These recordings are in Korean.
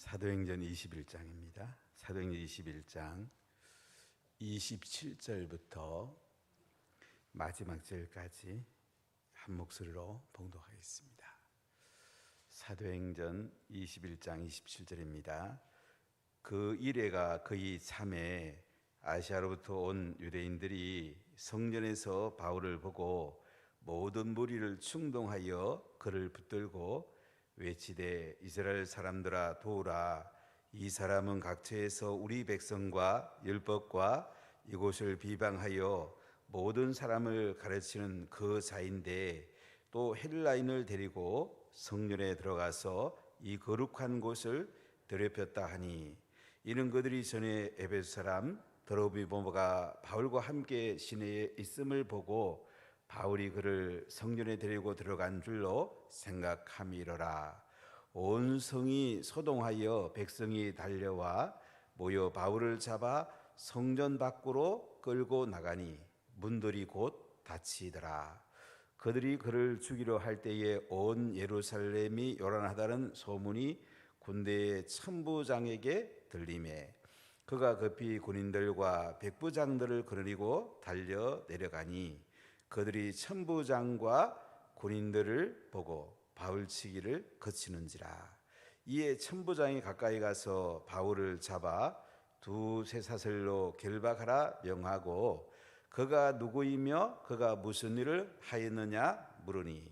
사도행전 21장입니다. 사도행전 21장 27절부터 마지막 절까지 한 목소리로 봉독하겠습니다. 사도행전 21장 27절입니다. 그 이래가 거의 참에 아시아로부터 온 유대인들이 성전에서 바울을 보고 모든 무리를 충동하여 그를 붙들고 외치되 이스라엘 사람들아 도우라. 이 사람은 각처에서 우리 백성과 율법과 이곳을 비방하여 모든 사람을 가르치는 그 자인데 또 헬라인을 데리고 성전에 들어가서 이 거룩한 곳을 더럽혔다 하니, 이는 그들이 전에 에베소 사람 드로비모가 바울과 함께 시내에 있음을 보고 바울이 그를 성전에 데리고 들어간 줄로 생각함이로라. 온 성이 소동하여 백성이 달려와 모여 바울을 잡아 성전 밖으로 끌고 나가니 문들이 곧 닫히더라. 그들이 그를 죽이려 할 때에 온 예루살렘이 요란하다는 소문이 군대의 천부장에게 들리매 그가 급히 군인들과 백부장들을 거느리고 달려 내려가니 그들이 천부장과 군인들을 보고 바울치기를 거치는지라. 이에 천부장이 가까이 가서 바울을 잡아 두세 사슬로 결박하라 명하고 그가 누구이며 그가 무슨 일을 하였느냐 물으니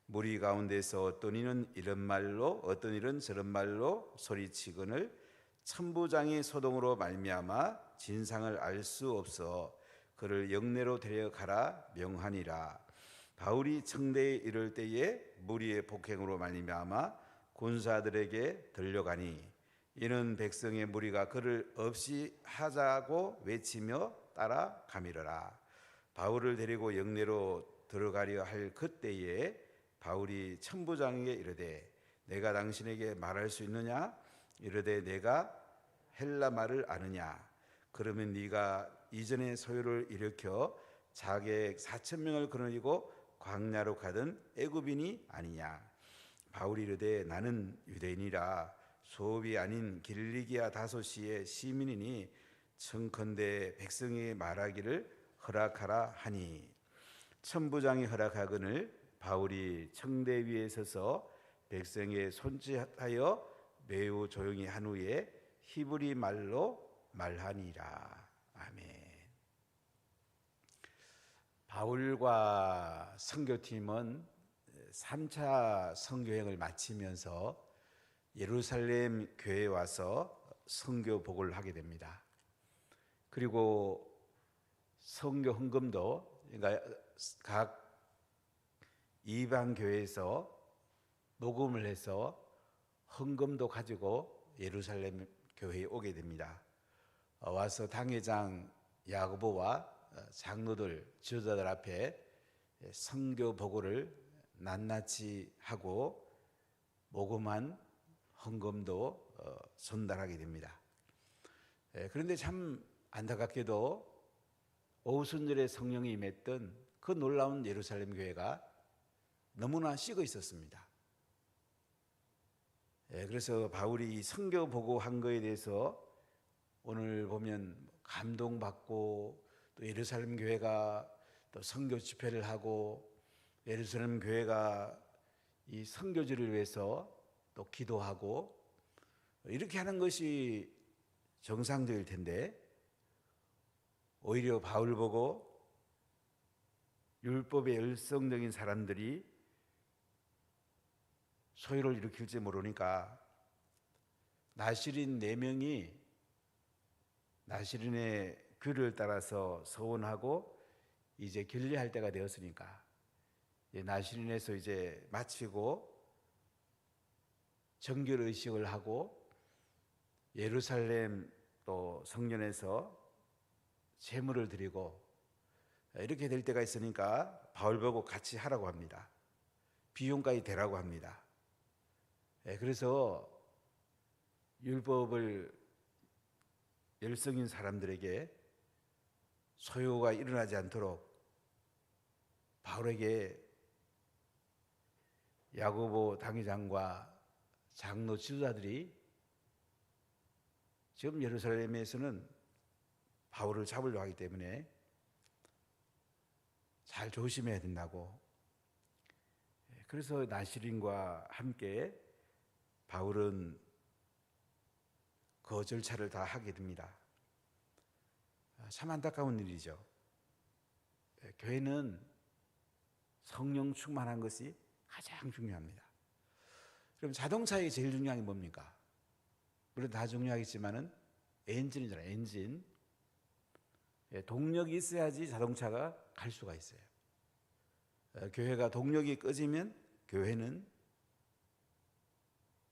무리 가운데서 어떤 이는 이런 말로 어떤 이는 저런 말로 소리치거늘 천부장이 소동으로 말미암아 진상을 알 수 없어 그를 영내로 데려가라 명하니라. 바울이 청대에 이를 때에 무리의 폭행으로 말미암아 군사들에게 들려가니 이는 백성의 무리가 그를 없이 하자고 외치며 따라가미르라. 바울을 데리고 영내로 들어가려 할 그때에 바울이 천부장에게 이르되 내가 당신에게 말할 수 있느냐? 이르되 내가 헬라 말을 아느냐? 그러면 네가 이전에 소요를 일으켜 자객 4,000명을 거느리고 광야로 가던 애굽인이 아니냐? 바울이 이르되 나는 유대인이라 소읍이 아닌 길리기아 다소시의 시민이니 청컨대 백성이 말하기를 허락하라 하니 천부장이 허락하거늘 바울이 청대 위에 서서 백성에 손짓하여 매우 조용히 한 후에 히브리 말로 말하니라. 아멘. 바울과 선교팀은 3차 선교행을 마치면서 예루살렘 교회에 와서 선교 복을 하게 됩니다. 그리고 선교 헌금도 그러니까 각 이방 교회에서 모금을 해서 헌금도 가지고 예루살렘 교회에 오게 됩니다. 와서 당회장 야고보와 장로들, 지도자들 앞에 선교 보고를 낱낱이 하고 모금한 헌금도 전달하게 됩니다. 그런데 참 안타깝게도 오순절에 성령이 임했던 그 놀라운 예루살렘 교회가 너무나 식어 있었습니다. 그래서 바울이 선교 보고한 거에 대해서 오늘 보면 감동받고 또 예루살렘 교회가 또 선교 집회를 하고 예루살렘 교회가 이 선교지를 위해서 또 기도하고 이렇게 하는 것이 정상적일 텐데 오히려 바울 보고 율법의 열성적인 사람들이 소요를 일으킬지 모르니까 나시린 4명이 나시린의 규를 따라서 서원하고 이제 결례할 때가 되었으니까 나시린에서 이제 마치고 정결의식을 하고 예루살렘 또 성전에서 제물을 드리고 이렇게 될 때가 있으니까 바울 보고 같이 하라고 합니다. 비용까지 대라고 합니다. 그래서 율법을 열성인 사람들에게 소요가 일어나지 않도록 바울에게 야고보 당회장과 장로 지도자들이 지금 예루살렘에서는 바울을 잡으려고 하기 때문에 잘 조심해야 된다고. 그래서 나시린과 함께 바울은 그 절차를 다 하게 됩니다. 참 안타까운 일이죠. 교회는 성령 충만한 것이 가장 중요합니다. 그럼 자동차의 제일 중요한 게 뭡니까? 물론 다 중요하겠지만은 엔진이잖아요. 엔진. 동력이 있어야지 자동차가 갈 수가 있어요. 교회가 동력이 꺼지면 교회는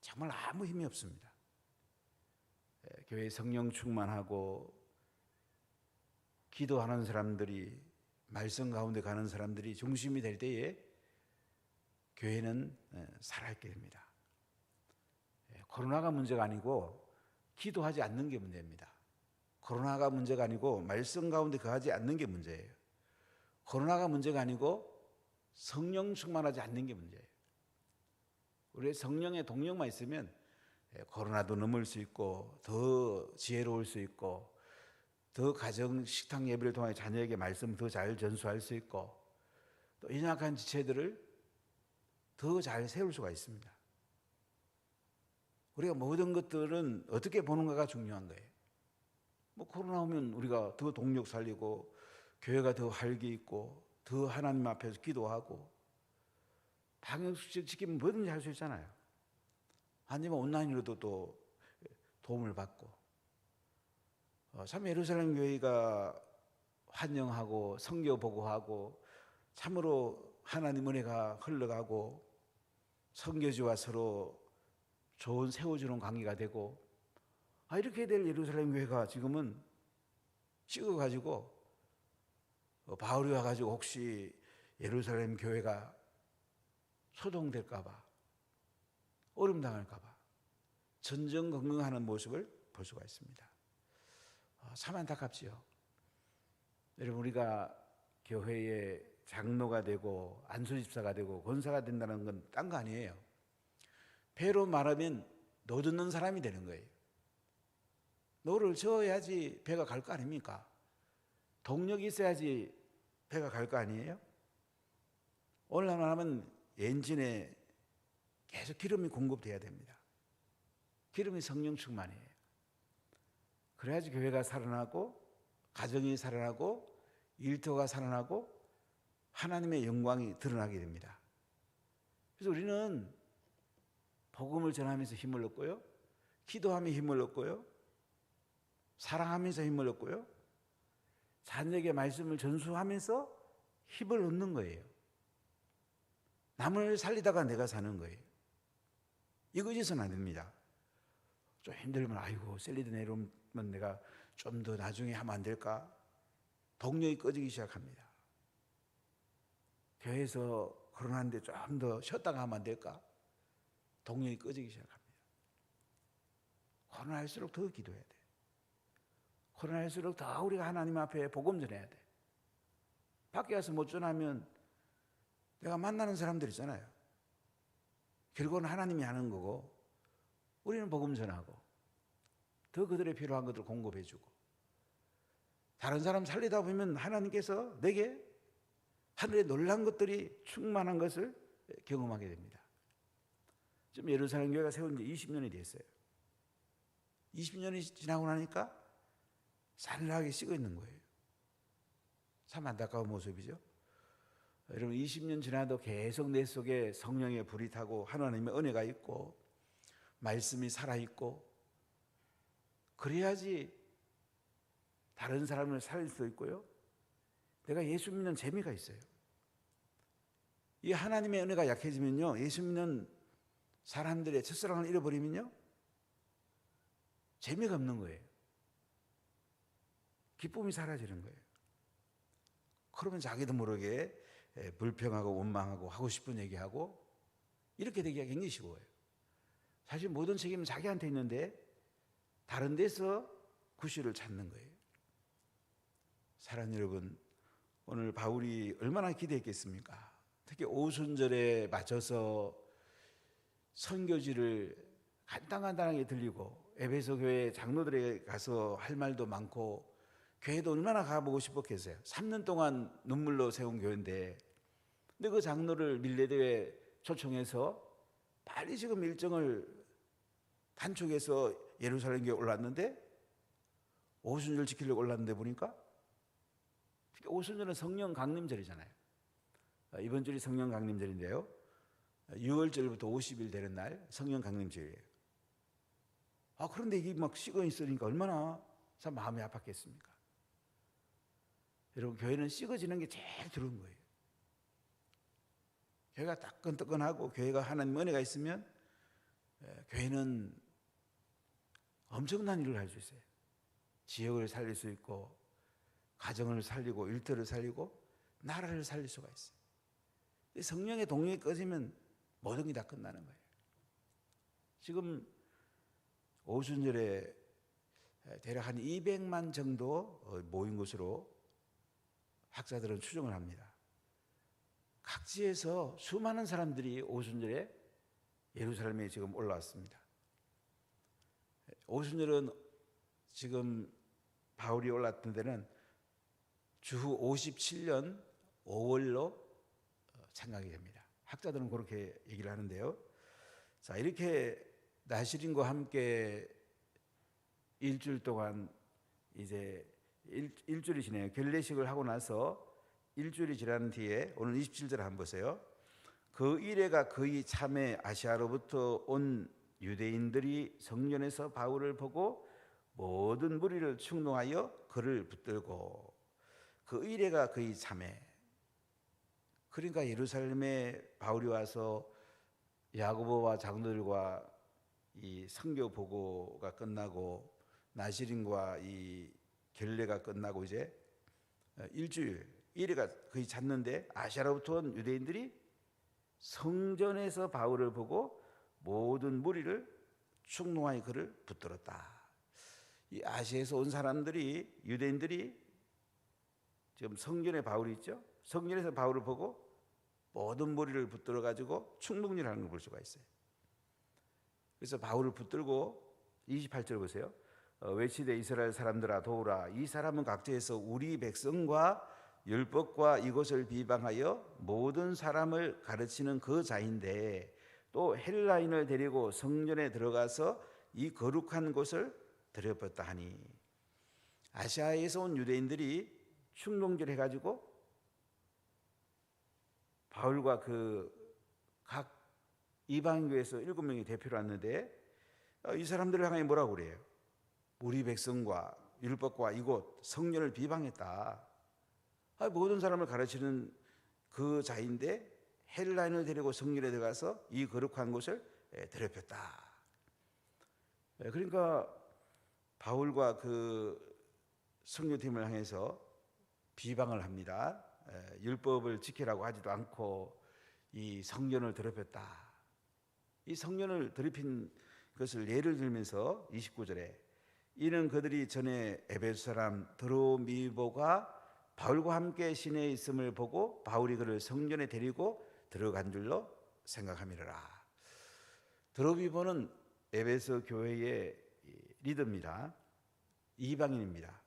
정말 아무 힘이 없습니다. 교회 성령 충만하고 기도하는 사람들이, 말씀 가운데 가는 사람들이 중심이 될 때에 교회는 살아있게 됩니다. 코로나가 문제가 아니고 기도하지 않는 게 문제입니다. 코로나가 문제가 아니고 말씀 가운데 거하지 않는 게 문제예요. 코로나가 문제가 아니고 성령 충만하지 않는 게 문제예요. 우리 성령의 동력만 있으면 코로나도 넘을 수 있고 더 지혜로울 수 있고 더 가정 식탁 예배를 통해 자녀에게 말씀 더 잘 전수할 수 있고 또 연약한 지체들을 더 잘 세울 수가 있습니다. 우리가 모든 것들은 어떻게 보는가가 중요한 거예요. 뭐 코로나 오면 우리가 더 동력 살리고 교회가 더 활기 있고 더 하나님 앞에서 기도하고 방역수칙 지키면 뭐든지 할 수 있잖아요. 아니면 온라인으로도 또 도움을 받고. 참 예루살렘 교회가 환영하고 성교 보고하고 참으로 하나님 은혜가 흘러가고 선교지와 서로 좋은 세워주는 관계가 되고 이렇게 될 예루살렘 교회가 지금은 찍어가지고 바울이 와가지고 혹시 예루살렘 교회가 소동될까봐 어림당할까봐 전전긍긍하는 모습을 볼 수가 있습니다. 참 안타깝지요. 여러분, 우리가 교회의 장로가 되고 안수집사가 되고 권사가 된다는 건 딴 거 아니에요. 배로 말하면 노 듣는 사람이 되는 거예요. 노를 저어야지 배가 갈 거 아닙니까? 동력이 있어야지 배가 갈 거 아니에요? 올라가면 엔진에 계속 기름이 공급돼야 됩니다. 기름이 성령 충만이에요. 그래야지 교회가 살아나고 가정이 살아나고 일터가 살아나고 하나님의 영광이 드러나게 됩니다. 그래서 우리는 복음을 전하면서 힘을 얻고요, 기도하며 힘을 얻고요, 사랑하면서 힘을 얻고요, 자녀에게 말씀을 전수하면서 힘을 얻는 거예요. 남을 살리다가 내가 사는 거예요. 이거 있어서는 안 됩니다. 좀 힘들면 아이고 셀리드 내려오면 내가 좀 더 나중에 하면 안 될까? 동력이 꺼지기 시작합니다. 교회에서 그러는데 좀 더 쉬었다가 하면 안 될까? 동력이 꺼지기 시작합니다. 코로나일수록 더 기도해야 돼. 코로나일수록 더 우리가 하나님 앞에 복음 전해야 돼. 밖에 가서 못 전하면 내가 만나는 사람들 있잖아요. 결국은 하나님이 하는 거고 우리는 복음 전하고 더 그들의 필요한 것들을 공급해 주고 다른 사람 살리다 보면 하나님께서 내게 하늘의 놀란 것들이 충만한 것을 경험하게 됩니다. 지금 예루살렘 교회가 세운 지 20년이 됐어요. 20년이 지나고 나니까 산란하게 식어 있는 거예요. 참 안타까운 모습이죠. 여러분, 20년 지나도 계속 내 속에 성령의 불이 타고 하나님의 은혜가 있고 말씀이 살아있고 그래야지 다른 사람을 살릴 수 있고요, 내가 예수 믿는 재미가 있어요. 이 하나님의 은혜가 약해지면요, 예수 믿는 사람들의 첫사랑을 잃어버리면요 재미가 없는 거예요. 기쁨이 사라지는 거예요. 그러면 자기도 모르게 불평하고 원망하고 하고 싶은 얘기하고 이렇게 되기가 굉장히 쉬워요. 사실 모든 책임은 자기한테 있는데 다른 데서 구실을 찾는 거예요. 사랑하는 여러분, 오늘 바울이 얼마나 기대했겠습니까? 특히 오순절에 맞춰서 선교지를 간당간당하게 들리고 에베소 교회 장로들에게 가서 할 말도 많고 교회도 얼마나 가보고 싶었겠어요. 3년 동안 눈물로 세운 교회인데, 근데 그 장로를 밀레대에 초청해서 빨리 지금 일정을 단축해서 예루살렘 교회에 올랐는데, 오순절 지키려고 올랐는데 보니까 오순절은 성령 강림절이잖아요. 이번 주이 성령 강림절인데요, 6월절부터 50일 되는 날 성령 강림절이에요. 그런데 이게 막 식어 있으니까 얼마나 참 마음이 아팠겠습니까? 여러분, 교회는 식어지는 게 제일 두려운 거예요. 교회가 따끈따끈하고 교회가 하나님 은혜가 있으면 교회는 엄청난 일을 할 수 있어요. 지역을 살릴 수 있고, 가정을 살리고, 일터를 살리고, 나라를 살릴 수가 있어요. 성령의 동력이 꺼지면 모든 게 다 끝나는 거예요. 지금 오순절에 대략 한 200만 정도 모인 것으로 학자들은 추정을 합니다. 각지에서 수많은 사람들이 오순절에 예루살렘에 지금 올라왔습니다. 오순절은 지금 바울이 올랐던 데는 주후 57년 5월로 생각이 됩니다. 학자들은 그렇게 얘기를 하는데요. 자, 이렇게 나시린과 함께 일주일 동안 이제 일주일이 지내요. 결례식을 하고 나서 일주일이 지난 뒤에 오늘 27절 한번 보세요. 그 이래가 거의 참에 아시아로부터 온 유대인들이 성전에서 바울을 보고 모든 무리를 충동하여 그를 붙들고, 그 이래가 거의 참에, 그러니까 예루살렘에 바울이 와서 야고보와 장로들과 이 선교 보고가 끝나고 나시린과 이 결례가 끝나고 이제 일주일, 이래가 거의 잤는데 아시아로부터 온 유대인들이 성전에서 바울을 보고 모든 무리를 충동하여 그를 붙들었다. 이 아시아에서 온 사람들이, 유대인들이 지금 성전에 바울이 있죠. 성전에서 바울을 보고 모든 무리를 붙들어 가지고 충동질 하는 걸 볼 수가 있어요. 그래서 바울을 붙들고 28절 보세요. 외치되 이스라엘 사람들아 도우라, 이 사람은 각지에서 우리 백성과 율법과 이것을 비방하여 모든 사람을 가르치는 그 자인데, 또 헬라인을 데리고 성전에 들어가서 이 거룩한 곳을 더럽혔다 하니. 아시아에서 온 유대인들이 충동질 해가지고 바울과 그 각 이방교에서 7명이 대표로 왔는데, 이 사람들을 향해 뭐라고 그래요? 우리 백성과 율법과 이곳 성전을 비방했다. 모든 사람을 가르치는 그 자인데 헬라인을 데리고 성전에 들어가서 이 거룩한 곳을 더럽혔다. 그러니까 바울과 그 성교팀을 향해서 비방을 합니다. 율법을 지키라고 하지도 않고 이 성전을 더럽혔다. 이 성전을 더럽힌 것을 예를 들면서 29절에 이는 그들이 전에 에베소 사람 드로미보가 바울과 함께 시내에 있음을 보고 바울이 그를 성전에 데리고 들어간 줄로 생각함이라. 드로미보는 에베소 교회의 리더입니다. 이방인입니다.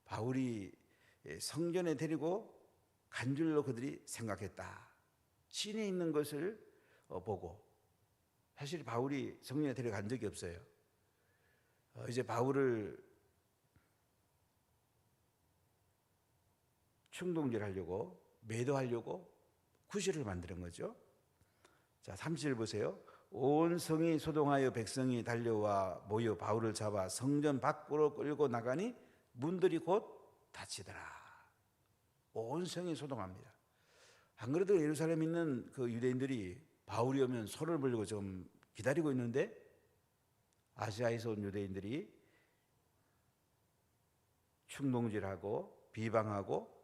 바울이 성전에 데리고 간 줄로 그들이 생각했다. 시내에 있는 것을 보고, 사실 바울이 성전에 데려간 적이 없어요. 이제 바울을 충동질하려고, 매도하려고 구실을 만드는 거죠. 자, 30절 보세요. 온 성이 소동하여 백성이 달려와 모여 바울을 잡아 성전 밖으로 끌고 나가니 문들이 곧 닫히더라. 온 성이 소동합니다. 안 그래도 예루살렘에 있는 그 유대인들이 바울이 오면 손을 벌리고 좀 기다리고 있는데, 아시아에서 온 유대인들이 충동질하고 비방하고,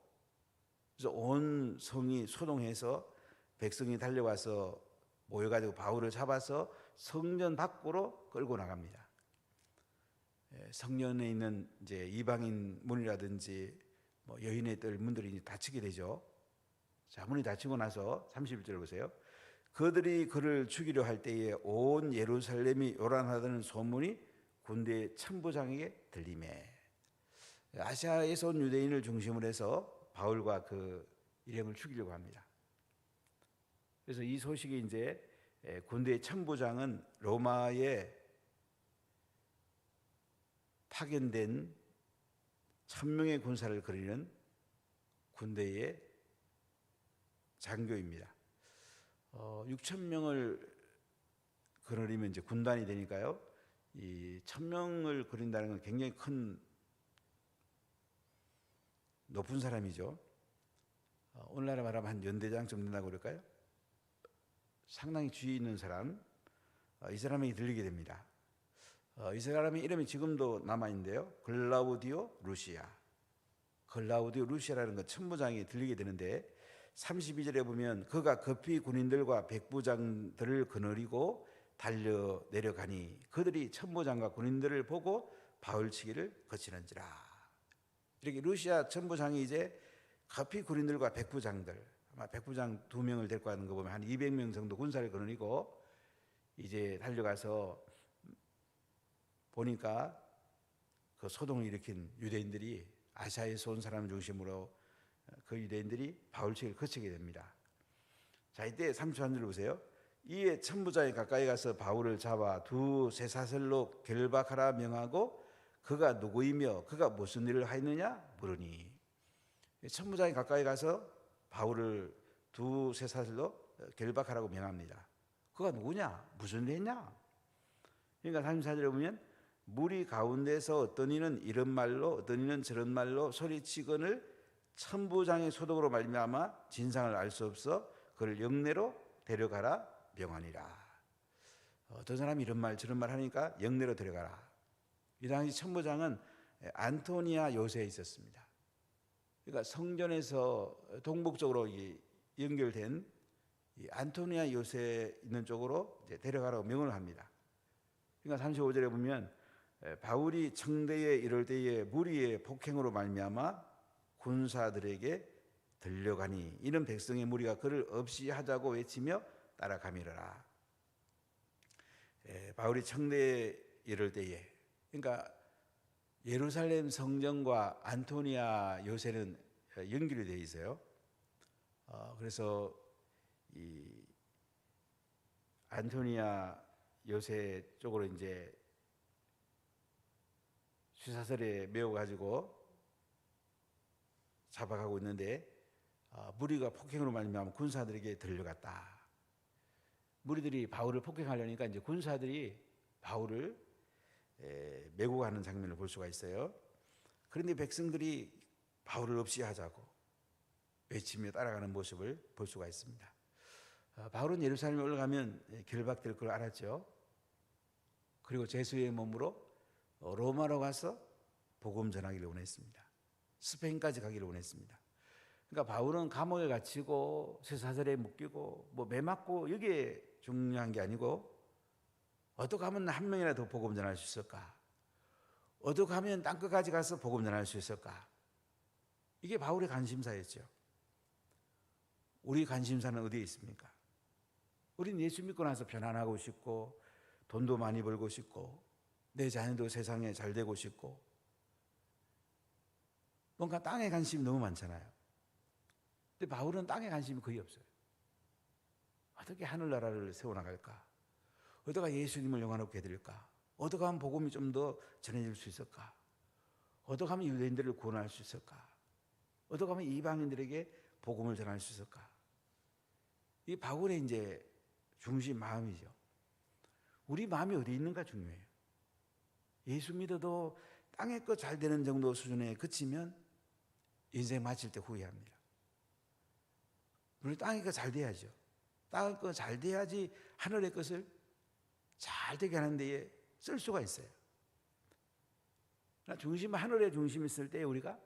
그래서 온 성이 소동해서 백성이 달려와서 모여가지고 바울을 잡아서 성전 밖으로 끌고 나갑니다. 성전에 있는 이제 이방인 문이라든지 뭐 여인의 뜰 문들이 닫히게 되죠. 자, 문이 닫히고 나서 31절 보세요. 그들이 그를 죽이려 할 때에 온 예루살렘이 요란하다는 소문이 군대 천부장에게 들리매 아시아에서 온 유대인을 중심으로 해서 바울과 그 일행을 죽이려고 합니다. 그래서 이 소식이 이제 군대 천부장은 로마에 파견된 1000명의 군사를 거느리는 군대의 장교입니다. 6000명을 거느리면 이제 군단이 되니까요. 이 1000명을 거린다는 건 굉장히 큰 높은 사람이죠. 오늘날에 말하면 한 연대장 정도 된다고 그럴까요? 상당히 주의 있는 사람, 이 사람에게 들리게 됩니다. 이 사람의 이름이 지금도 남아있는데요. 글라우디오 루시아. 글라우디오 루시아라는 건 천부장이 들리게 되는데 32절에 보면 그가 급히 군인들과 백부장들을 거느리고 달려 내려가니 그들이 천부장과 군인들을 보고 바울치기를 거치는지라. 이렇게 루시아 천부장이 이제 급히 군인들과 백부장들, 아마 백부장 2명을 데리고 가는 거 보면 한 200명 정도 군사를 거느리고 이제 달려가서 보니까 그 소동을 일으킨 유대인들이 아시아에서 온 사람을 중심으로 그 유대인들이 바울치기를 거치게 됩니다. 자, 이때 31절 보세요. 이에 천부장이 가까이 가서 바울을 잡아 두 쇠사슬로 결박하라 명하고 그가 누구이며 그가 무슨 일을 하였느냐 물으니 천부장이 가까이 가서 바울을 두 쇠사슬로 결박하라고 명합니다. 그가 누구냐? 무슨 일 했냐? 그러니까 34절에 보면 무리 가운데서 어떤 이는 이런 말로 어떤 이는 저런 말로 소리치거늘 천부장의 소독으로 말미암아 진상을 알 수 없어 그를 영내로 데려가라 명하니라. 어떤 사람이 이런 말 저런 말 하니까 영내로 데려가라. 이 당시 천부장은 안토니아 요새에 있었습니다. 그러니까 성전에서 동북쪽으로 연결된 이 안토니아 요새 있는 쪽으로 이제 데려가라고 명을 합니다. 그러니까 35절에 보면 바울이 청대에 이를 때에 무리의 폭행으로 말미암아 군사들에게 들려가니 이는 백성의 무리가 그를 없이 하자고 외치며 따라가미르라. 바울이 청대에 이를 때에, 그러니까 예루살렘 성전과 안토니아 요새는 연결이 되어 있어요. 그래서 이 안토니아 요새 쪽으로 이제 쇠사슬에 메워 가지고 잡아가고 있는데 무리가 폭행으로 말미암아 군사들에게 들려갔다. 무리들이 바울을 폭행하려니까 이제 군사들이 바울을 메고 가는 장면을 볼 수가 있어요. 그런데 백성들이 바울을 없이 하자고 외치며 따라가는 모습을 볼 수가 있습니다. 바울은 예루살렘에 올라가면 결박될 걸 알았죠. 그리고 제수의 몸으로 로마로 가서 복음 전하기를 원했습니다. 스페인까지 가기를 원했습니다. 그러니까 바울은 감옥에 갇히고 쇠사슬에 묶이고 매 맞고 이게 중요한 게 아니고 어떻게 하면 한 명이라도 복음 전할 수 있을까? 어떻게 하면 땅끝까지 가서 복음 전할 수 있을까? 이게 바울의 관심사였죠. 우리 관심사는 어디에 있습니까? 우리는 예수 믿고 나서 편안하고 싶고 돈도 많이 벌고 싶고 내 자녀도 세상에 잘 되고 싶고 뭔가 땅에 관심이 너무 많잖아요. 근데 바울은 땅에 관심이 거의 없어요. 어떻게 하늘나라를 세워나갈까? 어떻게 예수님을 영화롭게 해드릴까? 어떻게 하면 복음이 좀 더 전해질 수 있을까? 어떻게 하면 유대인들을 구원할 수 있을까? 어떻게 하면 이방인들에게 복음을 전할 수 있을까? 이 바울의 이제 중심 마음이죠. 우리 마음이 어디 있는가 중요해요. 예수 믿어도 땅의 것 잘 되는 정도 수준에 그치면 인생 마칠 때 후회합니다. 우리 땅의 것 잘 돼야죠. 땅의 것 잘 돼야지 하늘의 것을 잘 되게 하는 데에 쓸 수가 있어요. 중심, 하늘의 중심이 있을 때 우리가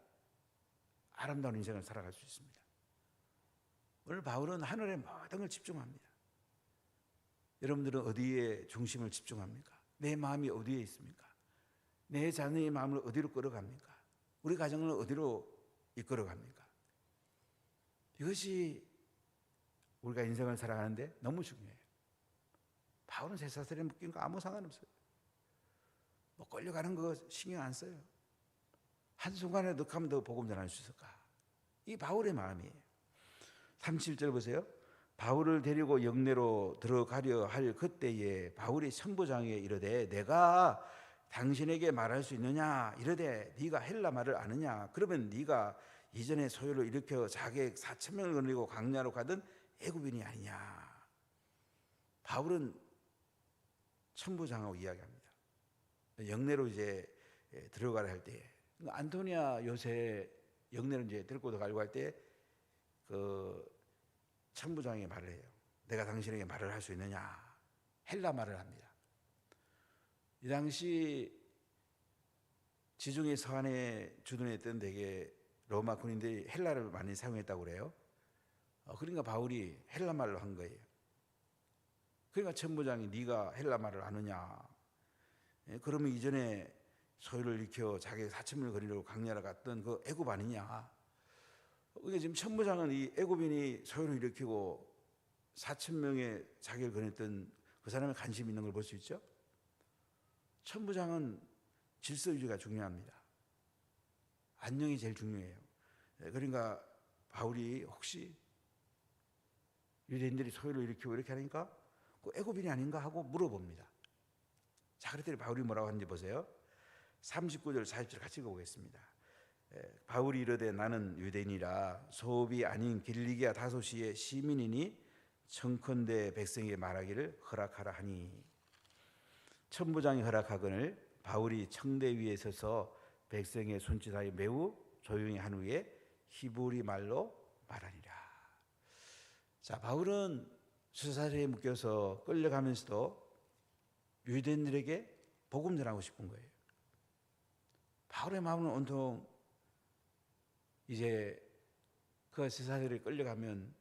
아름다운 인생을 살아갈 수 있습니다. 오늘 바울은 하늘의 모든 걸 집중합니다. 여러분들은 어디에 중심을 집중합니까? 내 마음이 어디에 있습니까? 내 자녀의 마음을 어디로 끌어갑니까? 우리 가정을 어디로 이끌어갑니까? 이것이 우리가 인생을 살아가는데 너무 중요해요. 바울은 쇠사슬에 묶인 거 아무 상관없어요. 뭐 끌려가는 거 신경 안 써요. 한순간에 넉 하면 더 복음 전할 수 있을까? 이 바울의 마음이에요. 37절 보세요. 바울을 데리고 영내로 들어가려 할 그때에 바울이 천부장에게 이르되 내가 당신에게 말할 수 있느냐? 이르되 네가 헬라 말을 아느냐? 그러면 네가 이전에 소요를 일으켜 자객 4,000명을 거느리고 광야로 가던 애굽인이 아니냐? 바울은 천부장하고 이야기합니다. 영내로 이제 들어가려 할 때 안토니아 요새 영내로 이제 데리고 들어가려고 할 때 그 천부장에게 말을 해요. 내가 당신에게 말을 할 수 있느냐? 헬라 말을 합니다. 이 당시 지중해 서안에 주둔했던 대개 로마 군인들이 헬라를 많이 사용했다고 그래요. 그러니까 바울이 헬라 말로 한 거예요. 그러니까 천부장이 네가 헬라 말을 아느냐? 그러면 이전에 소유를 일으켜 자기 4,000명을 거리려고 광야를 갔던 그 애굽 아니냐? 그러니까 지금 천부장은 이 애굽인이 소유를 일으키고 4,000명의 자기를 거렸던 그 사람의 관심이 있는 걸 볼 수 있죠. 천부장은 질서유지가 중요합니다. 안녕이 제일 중요해요. 그러니까 바울이 혹시 유대인들이 소유를 일으키고 이렇게 하니까 그 애굽인이 아닌가 하고 물어봅니다. 자, 그랬더니 바울이 뭐라고 하는지 보세요. 39절 40절 같이 읽어보겠습니다. 바울이 이르되 나는 유대인이라 소읍이 아닌 길리기아 다소시의 시민이니 청컨대 백성에게 말하기를 허락하라 하니 천부장이 허락하거늘 바울이 청대 위에 서서 백성의 손짓하여 매우 조용히 한 후에 히브리 말로 말하니라. 자, 바울은 쇠사슬에 묶여서 끌려가면서도 유대인들에게 복음 전하고 싶은 거예요. 바울의 마음은 온통 이제 그 쇠사슬에 끌려가면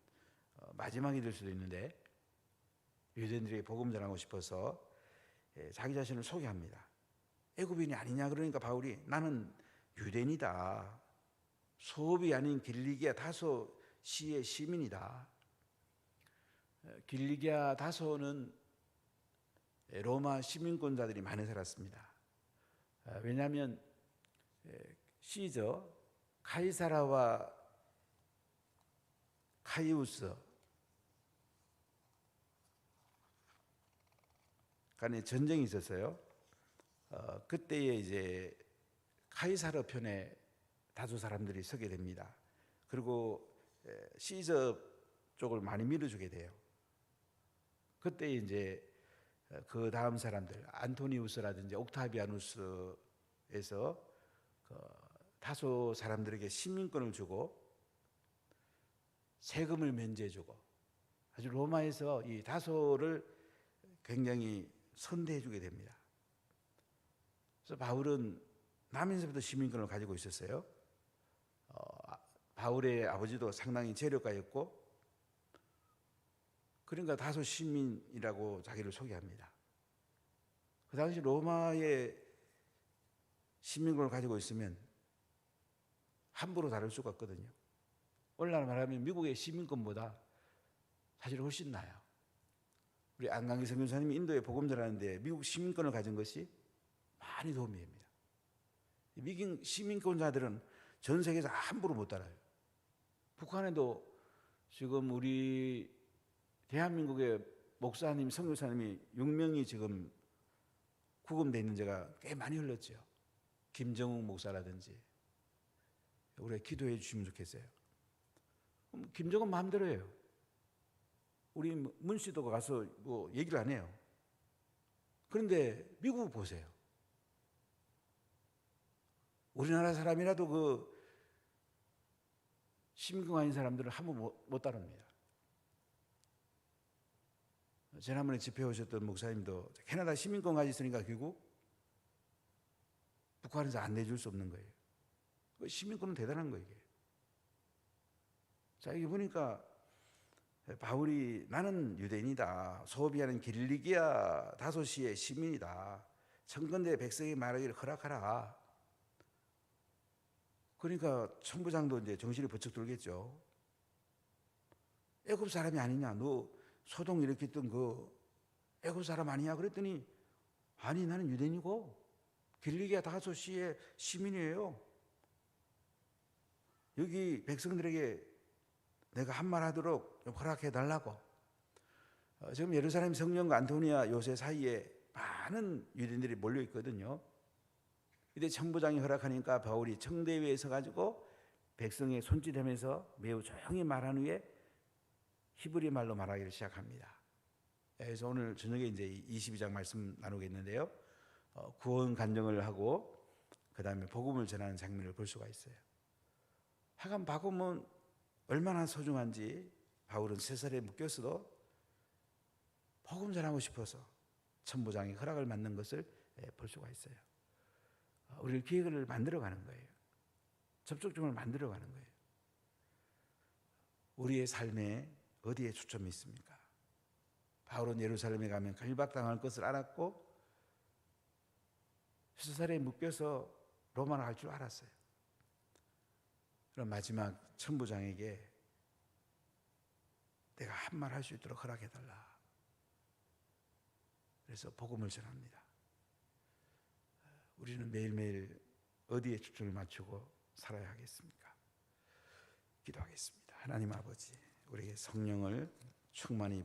마지막이 될 수도 있는데 유대인들에게 복음 전하고 싶어서 자기 자신을 소개합니다. 애굽인이 아니냐 그러니까 바울이 나는 유대인이다. 소읍이 아닌 길리기아 다소 시의 시민이다. 길리기아 다소는 로마 시민권자들이 많이 살았습니다. 왜냐하면 시저 카이사라와 카이우스 간에 전쟁이 있었어요. 그때에 이제 카이사르 편에 다수 사람들이 서게 됩니다. 그리고 시저 쪽을 많이 밀어주게 돼요. 그때 이제 그 다음 사람들 안토니우스라든지 옥타비아누스에서 다소 사람들에게 시민권을 주고 세금을 면제해주고 아주 로마에서 이 다소를 굉장히 선대해주게 됩니다. 그래서 바울은 나면서부터 시민권을 가지고 있었어요. 바울의 아버지도 상당히 재력가였고 그러니까 다소 시민이라고 자기를 소개합니다. 그 당시 로마의 시민권을 가지고 있으면 함부로 다룰 수가 없거든요. 오늘날 말하면 미국의 시민권보다 사실 훨씬 나아요. 우리 안강기 선교사님이 인도에 복음 전하는데 미국 시민권을 가진 것이 많이 도움이 됩니다. 미국 시민권자들은 전 세계에서 함부로 못 따라요. 북한에도 지금 우리 대한민국의 목사님, 선교사님이 6명이 지금 구금되어 있는 데가 꽤 많이 흘렀죠. 김정욱 목사라든지 우리 기도해 주시면 좋겠어요. 김정은 마음대로 해요. 우리 문씨도 가서 뭐 얘기를 안 해요. 그런데 미국 보세요. 우리나라 사람이라도 그 시민권 아닌 사람들은 한번 못 따릅니다. 지난번에 집회 오셨던 목사님도 캐나다 시민권 가지고 있으니까 결국 북한에서 안 내줄 수 없는 거예요. 시민권은 대단한 거예요. 이게. 자, 여기 보니까 바울이 나는 유대인이다. 소비하는 길리기아 다소시의 시민이다. 청건대 백성이 말하기를 허락하라. 그러니까 천부장도 이제 정신이 번쩍 들겠죠. 애굽 사람이 아니냐? 너 소동 일으켰던 그 애굽 사람 아니냐? 그랬더니 아니 나는 유대인이고 길리기아 다소시의 시민이에요. 여기 백성들에게 내가 한 말 하도록 좀 허락해 달라고. 지금 예루살렘 성령과 안토니아 요새 사이에 많은 유대인들이 몰려 있거든요. 이때 천부장이 허락하니까 바울이 청대위에 서가지고 백성의 손짓하면서 매우 조용히 말한 후에 히브리 말로 말하기를 시작합니다. 그래서 오늘 저녁에 이제 22장 말씀 나누겠는데요. 구원 간증을 하고 그 다음에 복음을 전하는 장면을 볼 수가 있어요. 하간 복음은 얼마나 소중한지 바울은 세살에 묶였어도 복음 전하고 싶어서 천부장의 허락을 받는 것을 볼 수가 있어요. 우리를 기획을 만들어가는 거예요. 접촉점을 만들어가는 거예요. 우리의 삶에 어디에 초점이 있습니까? 바울은 예루살렘에 가면 결박당할 것을 알았고 수살에 묶여서 로마로 갈 줄 알았어요. 그럼 마지막 천부장에게 내가 한 말 할 수 있도록 허락해달라. 그래서 복음을 전합니다. 우리는 매일매일 어디에 초점을 맞추고 살아야 하겠습니까? 기도하겠습니다. 하나님 아버지, 우리에게 성령을 충만히